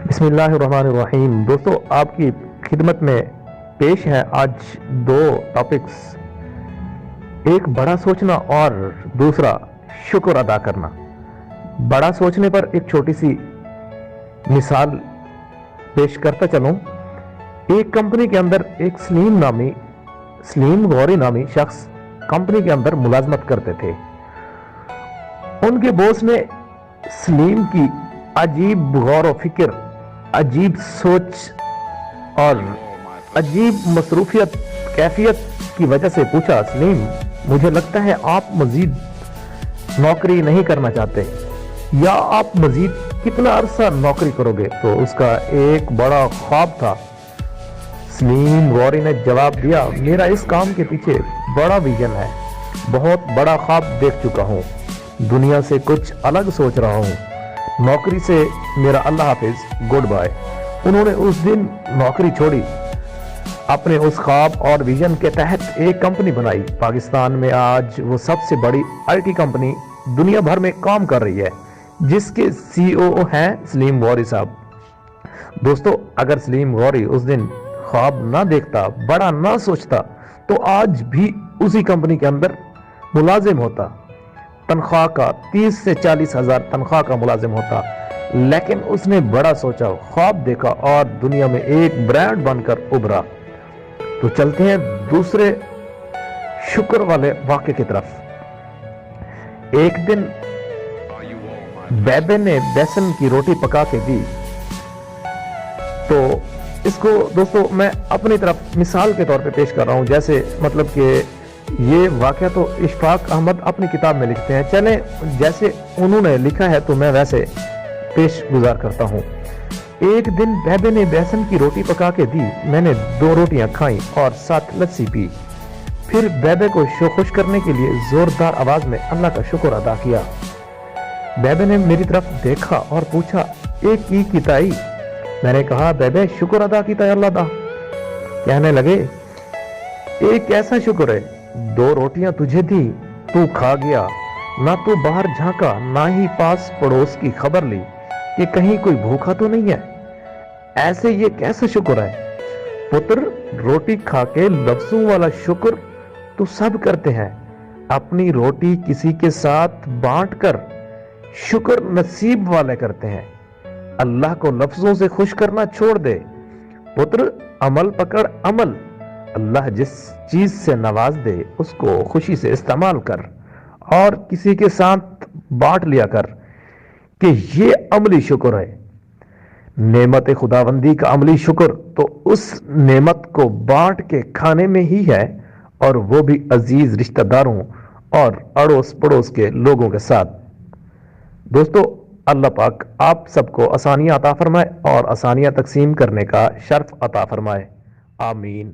بسم اللہ الرحمن الرحیم۔ دوستو، آپ کی خدمت میں پیش ہے آج دو ٹاپکس، ایک بڑا سوچنا اور دوسرا شکر ادا کرنا۔ بڑا سوچنے پر ایک چھوٹی سی مثال پیش کرتا چلوں۔ ایک کمپنی کے اندر ایک سلیم غوری نامی شخص کمپنی کے اندر ملازمت کرتے تھے۔ ان کے باس نے سلیم کی عجیب غور و فکر، عجیب سوچ اور عجیب مصروفیت کیفیت کی وجہ سے پوچھا، سلیم مجھے لگتا ہے آپ مزید نوکری نہیں کرنا چاہتے، یا آپ مزید کتنا عرصہ نوکری کرو گے؟ تو اس کا ایک بڑا خواب تھا۔ سلیم غوری نے جواب دیا، میرا اس کام کے پیچھے بڑا ویژن ہے، بہت بڑا خواب دیکھ چکا ہوں، دنیا سے کچھ الگ سوچ رہا ہوں، نوکری سے میرا اللہ حافظ، گڈ بائے۔ انہوں نے اس دن نوکری چھوڑی، اپنے اس خواب اور ویژن کے تحت ایک کمپنی بنائی۔ پاکستان میں آج وہ سب سے بڑی آئی ٹی کمپنی دنیا بھر میں کام کر رہی ہے، جس کے سی او ہیں سلیم غوری صاحب۔ دوستو، اگر سلیم غوری اس دن خواب نہ دیکھتا، بڑا نہ سوچتا، تو آج بھی اسی کمپنی کے اندر ملازم ہوتا، تنخواہ کا 30 سے 40 ہزار تنخواہ کا ملازم ہوتا۔ لیکن اس نے بڑا سوچا، خواب دیکھا اور دنیا میں ایک برانڈ بن کر ابھرا۔ تو چلتے ہیں دوسرے شکر والے واقعے کی طرف۔ ایک دن بیبے نے بیسن کی روٹی پکا کے دی۔ تو اس کو دوستو میں اپنی طرف مثال کے طور پہ پیش کر رہا ہوں، جیسے مطلب کہ یہ واقعہ تو اشفاق احمد اپنی کتاب میں لکھتے ہیں، چلیں جیسے انہوں نے لکھا ہے تو میں ویسے پیش گزار کرتا ہوں۔ ایک دن بیبے نے بیسن کی روٹی پکا کے دی، میں نے 2 روٹیاں کھائیں اور ساتھ لسی پی، پھر بیبے کو خوش کرنے کے لیے زوردار آواز میں اللہ کا شکر ادا کیا۔ بیبے نے میری طرف دیکھا اور پوچھا، ایک کی کتائی؟ میں نے کہا، بیبے شکر ادا کیتا ہے اللہ دا۔ کہنے لگے، ایک ایسا شکر ہے، 2 روٹیاں تجھے دی، تو کھا گیا، نہ تو باہر جھانکا، نہ ہی پاس پڑوس کی خبر لی کہ کہیں کوئی بھوکا تو نہیں ہے، ایسے یہ کیسا شکر ہے؟ پتر، روٹی کھا کے لفظوں والا شکر تو سب کرتے ہیں، اپنی روٹی کسی کے ساتھ بانٹ کر شکر نصیب والے کرتے ہیں۔ اللہ کو لفظوں سے خوش کرنا چھوڑ دے پتر، عمل پکڑ عمل، اللہ جس چیز سے نواز دے اس کو خوشی سے استعمال کر اور کسی کے ساتھ بانٹ لیا کر، کہ یہ عملی شکر ہے۔ نعمت خداوندی کا عملی شکر تو اس نعمت کو بانٹ کے کھانے میں ہی ہے، اور وہ بھی عزیز رشتہ داروں اور اڑوس پڑوس کے لوگوں کے ساتھ۔ دوستو، اللہ پاک آپ سب کو آسانیاں عطا فرمائے اور آسانیاں تقسیم کرنے کا شرف عطا فرمائے، آمین۔